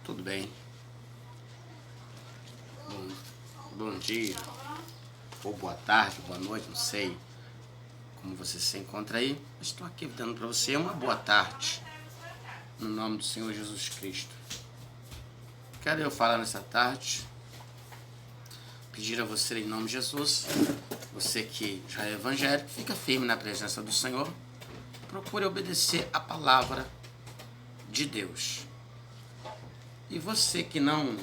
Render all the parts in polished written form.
Tudo bem? Bom, bom dia, ou boa tarde, boa noite, não sei como você se encontra aí. Estou aqui dando para você uma boa tarde, no nome do Senhor Jesus Cristo. Quero eu falar nessa tarde, pedir a você em nome de Jesus, você que já é evangélico, fica firme na presença do Senhor, procure obedecer a palavra de Deus. E você que não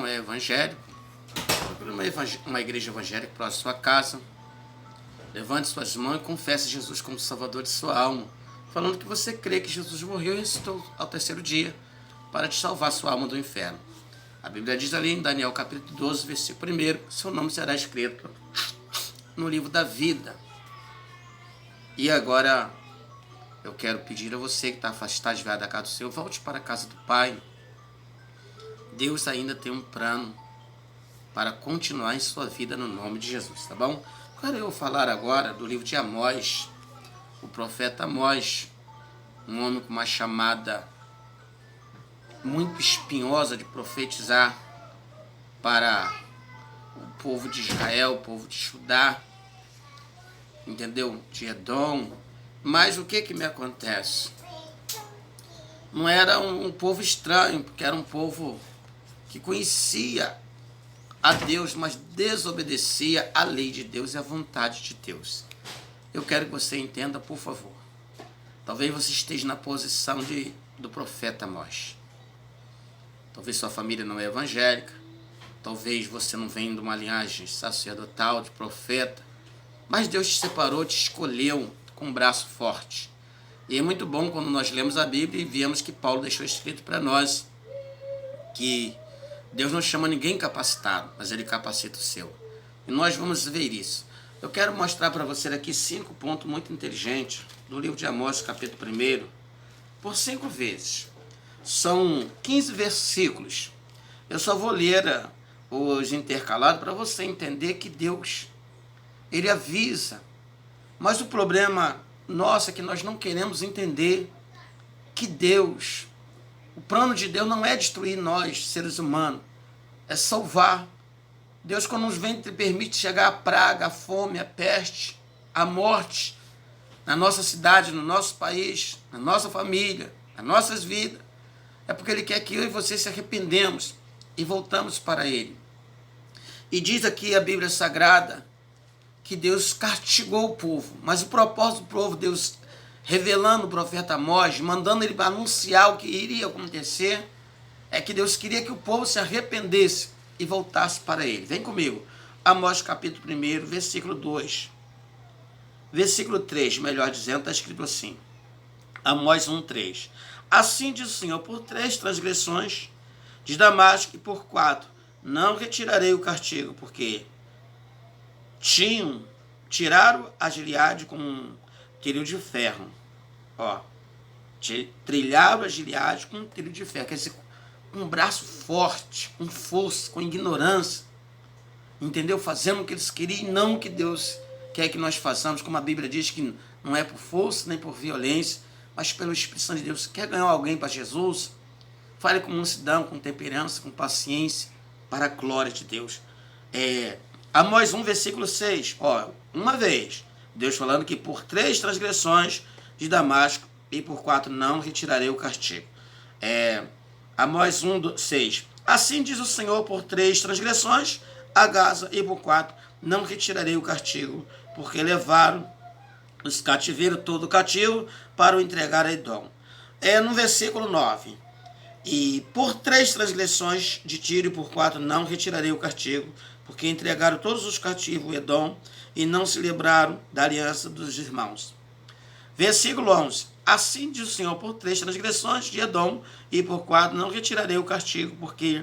é evangélico, procure uma igreja evangélica para a sua casa. Levante suas mãos e confesse Jesus como Salvador de sua alma, falando que você crê que Jesus morreu e ressuscitou ao terceiro dia para te salvar sua alma do inferno. A Bíblia diz ali em Daniel capítulo 12, versículo 1, seu nome será escrito no livro da vida. E agora eu quero pedir a você que está afastado de da casa do Senhor, volte para a casa do Pai. Deus ainda tem um plano para continuar em sua vida no nome de Jesus, tá bom? Quero eu falar agora do livro de Amós, o profeta Amós, um homem com uma chamada muito espinhosa de profetizar para o povo de Israel, o povo de Judá, entendeu? De Edom. Mas o que me acontece? Não era um povo estranho, porque era um povo que conhecia a Deus, mas desobedecia a lei de Deus e a vontade de Deus. Eu quero que você entenda, por favor. Talvez você esteja na posição do profeta Amós. Talvez sua família não é evangélica. Talvez você não venha de uma linhagem sacerdotal, de profeta. Mas Deus te separou, te escolheu com um braço forte. E é muito bom quando nós lemos a Bíblia e vemos que Paulo deixou escrito para nós que Deus não chama ninguém capacitado, mas Ele capacita o seu. E nós vamos ver isso. Eu quero mostrar para você aqui 5 pontos muito inteligentes do livro de Amós, capítulo 1, por 5 vezes. São 15 versículos. Eu só vou ler os intercalados para você entender que Deus, Ele avisa. Mas o problema nosso é que nós não queremos entender que Deus, o plano de Deus não é destruir nós, seres humanos, é salvar. Deus, quando nos vem, permite chegar a praga, a fome, a peste, a morte na nossa cidade, no nosso país, na nossa família, nas nossas vidas, é porque Ele quer que eu e você se arrependemos e voltamos para Ele. E diz aqui a Bíblia Sagrada que Deus castigou o povo, mas o propósito do povo, Deus revelando o profeta Amós, mandando ele anunciar o que iria acontecer, é que Deus queria que o povo se arrependesse e voltasse para ele. Vem comigo. Amós capítulo 1, versículo 2. Versículo 3, melhor dizendo, está escrito assim. Amós 1, 3. Assim diz o Senhor, por 3 transgressões de Damasco e por 4, não retirarei o castigo, porque tiraram a Gileade com um trilho de ferro. Trilharam a Gileade com um trilho de ferro. Quer dizer, com um braço forte, com força, com ignorância. Entendeu? Fazendo o que eles queriam e não o que Deus quer que nós façamos. Como a Bíblia diz que não é por força nem por violência, mas pelo Espírito Santo de Deus. Quer ganhar alguém para Jesus? Fale com mansidão, com temperança, com paciência, para a glória de Deus. Amós 1, versículo 6. Uma vez, Deus falando que por 3 transgressões de Damasco e por 4 não retirarei o castigo. Amós 1, 6. Assim diz o Senhor, por 3 transgressões a Gaza e por 4 não retirarei o castigo, porque levaram os cativeiros todo cativo para o entregar a Edom. No versículo 9. E por 3 transgressões de Tiro e por 4 não retirarei o castigo, porque entregaram todos os cativos a Edom e não se lembraram da aliança dos irmãos. Versículo 11. Assim diz o Senhor, por 3 transgressões de Edom e por 4 não retirarei o castigo, porque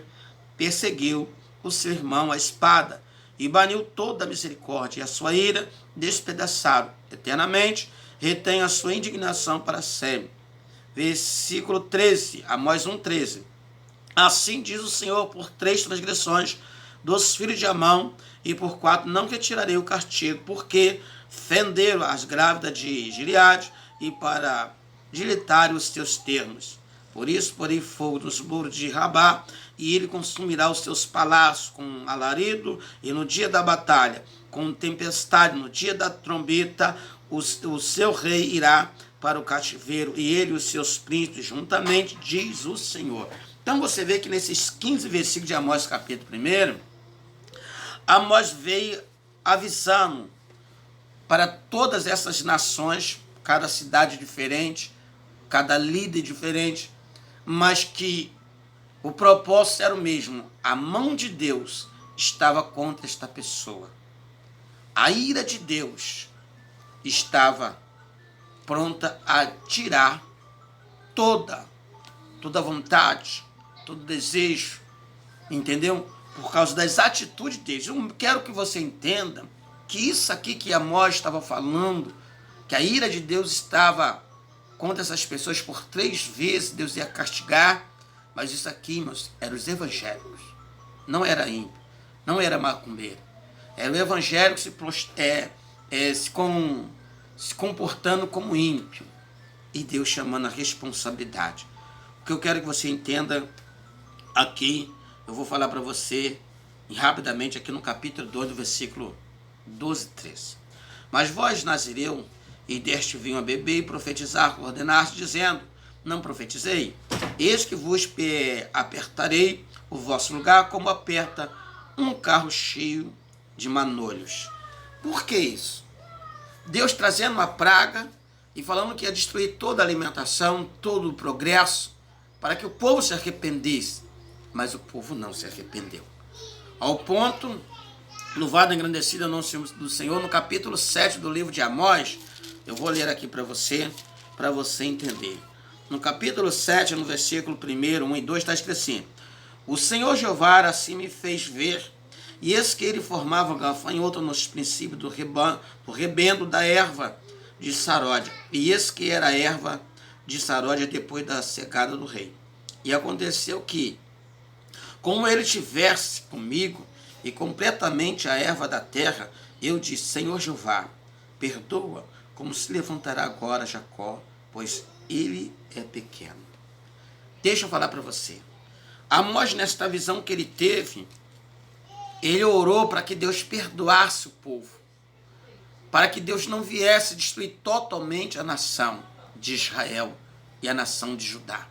perseguiu o seu irmão a espada e baniu toda a misericórdia, e a sua ira despedaçaram eternamente, retém a sua indignação para sempre. Versículo 13, Amós 1, 13. Assim diz o Senhor, por 3 transgressões dos filhos de Amão e por 4 não retirarei o castigo, porque fenderam as grávidas de Gileade e para dilatarem os teus termos. Por isso, porém, fogo dos muros de Rabá, e ele consumirá os seus palácios com alarido, e no dia da batalha, com tempestade, no dia da trombeta, o seu rei irá para o cativeiro, e ele e os seus príncipes juntamente, diz o Senhor. Então você vê que nesses 15 versículos de Amós, capítulo 1, Amós veio avisando para todas essas nações, cada cidade diferente, cada líder diferente, mas que o propósito era o mesmo. A mão de Deus estava contra esta pessoa. A ira de Deus estava pronta a tirar toda vontade, todo desejo, entendeu? Por causa das atitudes deles. Eu quero que você entenda que isso aqui que Amós estava falando, que a ira de Deus estava contra essas pessoas por 3 vezes, Deus ia castigar, mas isso aqui, meus, eram os evangélicos. Não era ímpio, não era macumbeiro. Era o evangélico se comportando como ímpio. E Deus chamando a responsabilidade. O que eu quero que você entenda aqui, eu vou falar para você rapidamente aqui no capítulo 2, do versículo 12 e 13. Mas vós, Nazireu, e deste vinho a beber e profetizar, ordenaste, dizendo, não profetizei? Eis que vos apertarei o vosso lugar como aperta um carro cheio de manolhos. Por que isso? Deus trazendo uma praga e falando que ia destruir toda a alimentação, todo o progresso, para que o povo se arrependesse. Mas o povo não se arrependeu. Ao ponto, louvado e engrandecido é o nome do Senhor, no capítulo 7 do livro de Amós, eu vou ler aqui para você entender. No capítulo 7, no versículo 1, 1 e 2, está escrito assim: o Senhor Jeová assim me fez ver, e eis que ele formava gafanhoto nos princípios do rebendo da erva de Saródia, e eis que era a erva de Saródia depois da cegada do rei. E aconteceu que, como ele tivesse comigo, e completamente a erva da terra, eu disse, Senhor Jeová, perdoa, como se levantará agora Jacó, pois ele é pequeno. Deixa eu falar para você. Amós, nesta visão que ele teve, ele orou para que Deus perdoasse o povo, para que Deus não viesse destruir totalmente a nação de Israel e a nação de Judá.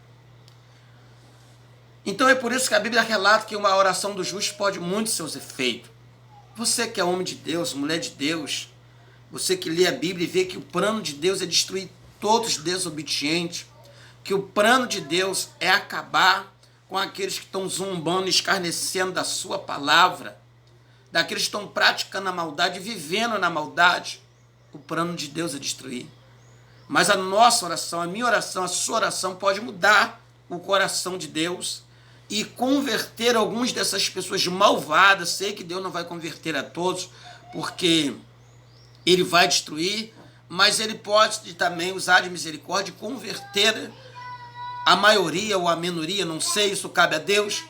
Então é por isso que a Bíblia relata que uma oração do justo pode muito seus efeitos. Você que é homem de Deus, mulher de Deus, você que lê a Bíblia e vê que o plano de Deus é destruir todos os desobedientes, que o plano de Deus é acabar com aqueles que estão zombando, escarnecendo da sua palavra, daqueles que estão praticando a maldade, vivendo na maldade. O plano de Deus é destruir. Mas a nossa oração, a minha oração, a sua oração pode mudar o coração de Deus e converter algumas dessas pessoas malvadas. Sei que Deus não vai converter a todos, porque ele vai destruir, mas ele pode também usar de misericórdia e converter a maioria ou a minoria, não sei, isso cabe a Deus,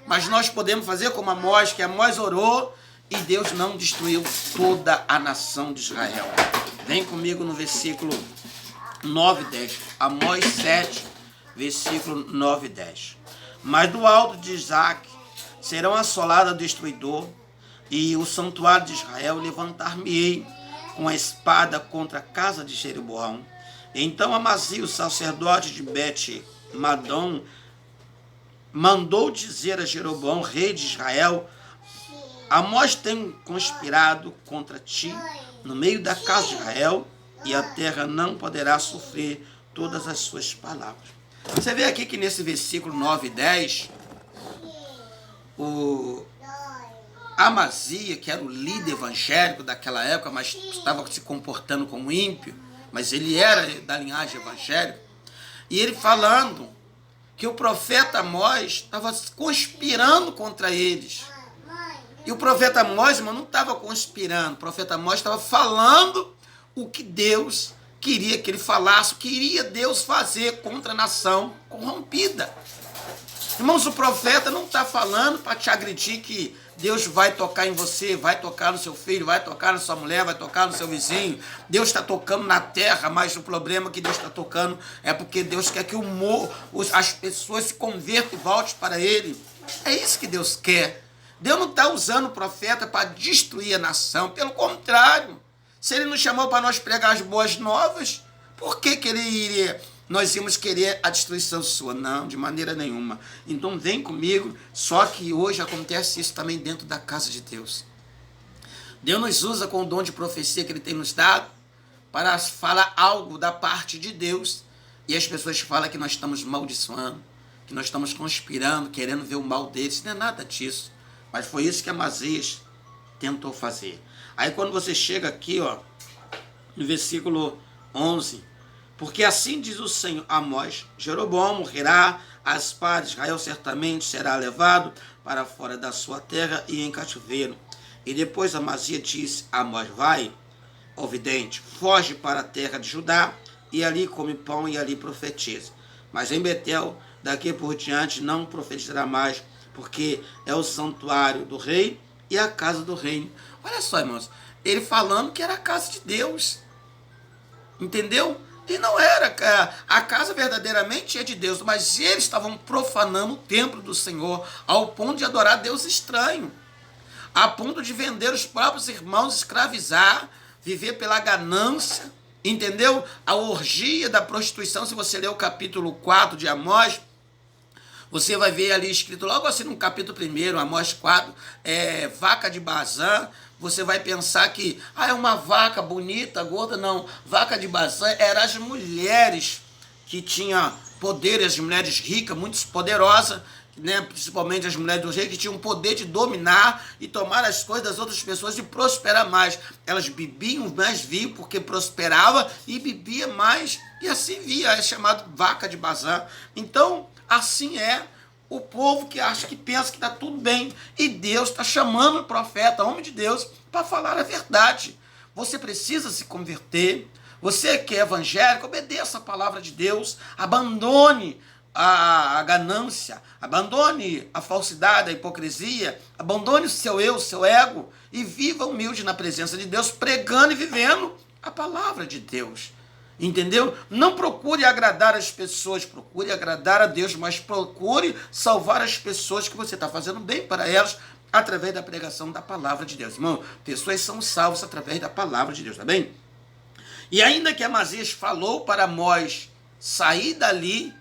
mas nós podemos fazer como Amós, que Amós orou e Deus não destruiu toda a nação de Israel. Vem comigo no versículo 9 e 10, Amós 7, versículo 9 e 10. Mas do alto de Isaac serão assolados o destruidor, e o santuário de Israel levantar-me-ei com a espada contra a casa de Jeroboão. Então Amazia, o sacerdote de Bet-Madom, mandou dizer a Jeroboão, rei de Israel, Amós tem conspirado contra ti no meio da casa de Israel, e a terra não poderá sofrer todas as suas palavras. Você vê aqui que nesse versículo 9 e 10, o Amazia, que era o líder evangélico daquela época, mas estava se comportando como ímpio, mas ele era da linhagem evangélica, e ele falando que o profeta Amós estava conspirando contra eles. E o profeta Amós, irmão, não estava conspirando, o profeta Amós estava falando o que Deus queria que ele falasse, o que iria Deus fazer contra a nação corrompida. Irmãos, o profeta não está falando para te agredir que Deus vai tocar em você, vai tocar no seu filho, vai tocar na sua mulher, vai tocar no seu vizinho. Deus está tocando na terra, mas o problema que Deus está tocando é porque Deus quer que as pessoas se convertam e voltem para Ele. É isso que Deus quer. Deus não está usando o profeta para destruir a nação, pelo contrário. Se Ele nos chamou para nós pregar as boas novas, por que nós íamos querer a destruição sua? Não, de maneira nenhuma. Então vem comigo, só que hoje acontece isso também dentro da casa de Deus. Deus nos usa com o dom de profecia que Ele tem nos dado para falar algo da parte de Deus, e as pessoas falam que nós estamos maldiçoando, que nós estamos conspirando, querendo ver o mal deles. Não é nada disso. Mas foi isso que Amazias tentou fazer. Aí quando você chega aqui, ó, no versículo 11, porque assim diz o Senhor a Amós: Jeroboão morrerá, a espada de Israel certamente será levado para fora da sua terra e em cativeiro. E depois Amazias disse a Amós: vai, ó vidente, foge para a terra de Judá, e ali come pão e ali profetiza. Mas em Betel, daqui por diante, não profetizará mais, porque é o santuário do rei e a casa do reino. Olha só, irmãos, ele falando que era a casa de Deus. Entendeu? E não era. A casa verdadeiramente é de Deus, mas eles estavam profanando o templo do Senhor, ao ponto de adorar Deus estranho, a ponto de vender os próprios irmãos, escravizar, viver pela ganância, entendeu? A orgia da prostituição. Se você ler o capítulo 4 de Amós, você vai ver ali escrito logo assim no capítulo 1, Amós 4, vaca de Bazã. Você vai pensar que é uma vaca bonita, gorda. Não, vaca de Bazã eram as mulheres que tinham poder, as mulheres ricas, muito poderosas, né? Principalmente as mulheres do rei, que tinham o poder de dominar e tomar as coisas das outras pessoas e prosperar mais. Elas bebiam mais vinho porque prosperava e bebia mais, e assim via, é chamado vaca de Bazã. Então, assim é o povo que acha, que pensa que está tudo bem. E Deus está chamando o profeta, homem de Deus, para falar a verdade. Você precisa se converter. Você que é evangélico, obedeça a palavra de Deus. Abandone a ganância, abandone a falsidade, a hipocrisia, abandone o seu eu, o seu ego, e viva humilde na presença de Deus, pregando e vivendo a palavra de Deus. Entendeu? Não procure agradar as pessoas, procure agradar a Deus, mas procure salvar as pessoas que você está fazendo bem para elas através da pregação da palavra de Deus. Irmão, pessoas são salvas através da palavra de Deus, tá bem? E ainda que Amazias falou para Amós sair dali,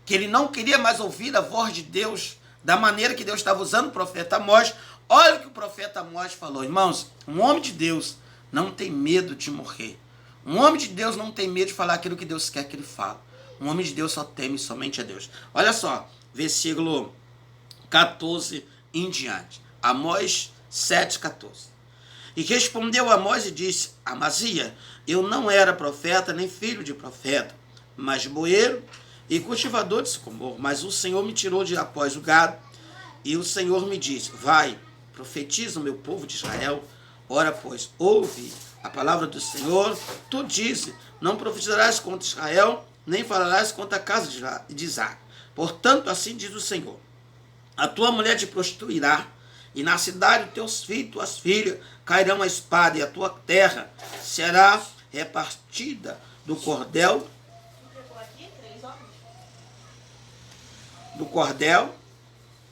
que ele não queria mais ouvir a voz de Deus, da maneira que Deus estava usando o profeta Amós, olha o que o profeta Amós falou. Irmãos, um homem de Deus não tem medo de morrer. Um homem de Deus não tem medo de falar aquilo que Deus quer que ele fale. Um homem de Deus só teme somente a Deus. Olha só, versículo 14 em diante. Amós 7,14. E respondeu Amós e disse: Amazias, eu não era profeta, nem filho de profeta, mas boeiro e cultivador de sicomor. Mas o Senhor me tirou de após o gado, e o Senhor me disse: vai, profetiza o meu povo de Israel. Ora, pois, ouve a palavra do Senhor. Tu dizes: não profetizarás contra Israel, nem falarás contra a casa de Isaac. Portanto, assim diz o Senhor: a tua mulher te prostituirá, e na cidade teus filhos, tuas filhas, cairão a espada, e a tua terra será repartida do cordel,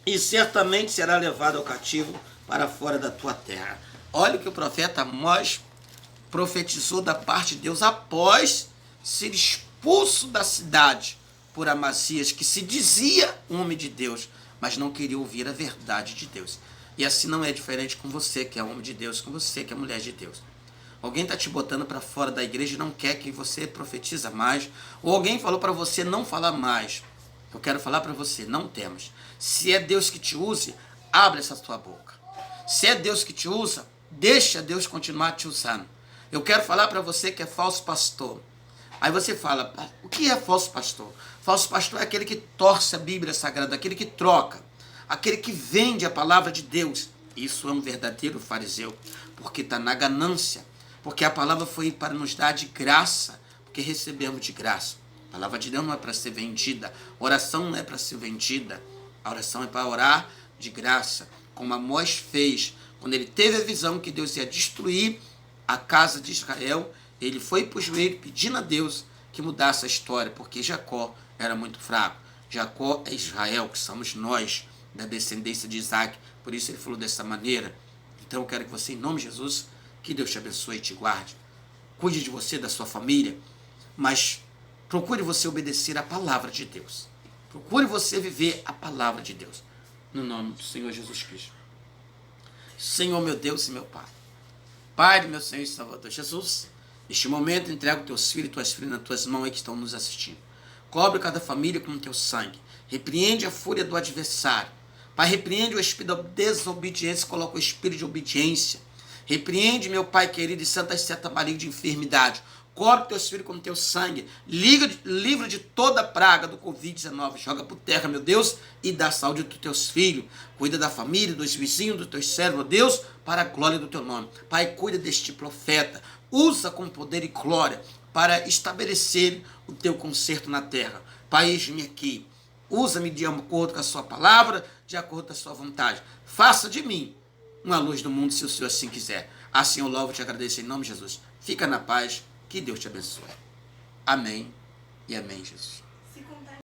e certamente será levado ao cativo para fora da tua terra. Olha o que o profeta Amós profetizou da parte de Deus após ser expulso da cidade por Amazias, que se dizia um homem de Deus, mas não queria ouvir a verdade de Deus. E assim não é diferente com você que é homem de Deus, com você que é mulher de Deus. Alguém está te botando para fora da igreja e não quer que você profetiza mais, ou alguém falou para você não falar mais. Eu quero falar para você, não temas. Se é Deus que te use, abre essa tua boca. Se é Deus que te usa, deixa Deus continuar te usando. Eu quero falar para você que é falso pastor. Aí você fala: o que é falso pastor? Falso pastor é aquele que torce a Bíblia Sagrada, aquele que troca, aquele que vende a palavra de Deus. Isso é um verdadeiro fariseu, porque está na ganância, porque a palavra foi para nos dar de graça, porque recebemos de graça. A palavra de Deus não é para ser vendida, oração não é para ser vendida, a oração é para orar de graça. como Amós fez, quando ele teve a visão que Deus ia destruir a casa de Israel, ele foi para o joelho pedindo a Deus que mudasse a história, porque Jacó era muito fraco. Jacó é Israel, que somos nós, da descendência de Isaac. Por isso ele falou dessa maneira. Então eu quero que você, em nome de Jesus, que Deus te abençoe e te guarde. Cuide de você, da sua família, mas procure você obedecer a palavra de Deus. Procure você viver a palavra de Deus. No nome do Senhor Jesus Cristo. Senhor, meu Deus e meu Pai. Pai, meu Senhor e Salvador Jesus, neste momento entrego teus filhos e tuas filhas nas tuas mãos aí que estão nos assistindo. Cobre cada família com o teu sangue. Repreende a fúria do adversário. Pai, repreende o espírito da desobediência, coloca o espírito de obediência. Repreende, meu Pai querido, e santa seta maligna de enfermidade. Cobre teus filhos com o teu sangue. Livra de toda praga do Covid-19. Joga por terra, meu Deus, e dá saúde dos teus filhos. Cuida da família, dos vizinhos, dos teus servos, Deus, para a glória do teu nome. Pai, cuida deste profeta. Usa com poder e glória para estabelecer o teu conserto na terra. Pai, eis-me aqui. Usa-me de acordo com a sua palavra, de acordo com a sua vontade. Faça de mim uma luz do mundo, se o Senhor assim quiser. Assim eu louvo e te agradeço em nome de Jesus. Fica na paz. Que Deus te abençoe. Amém e amém, Jesus.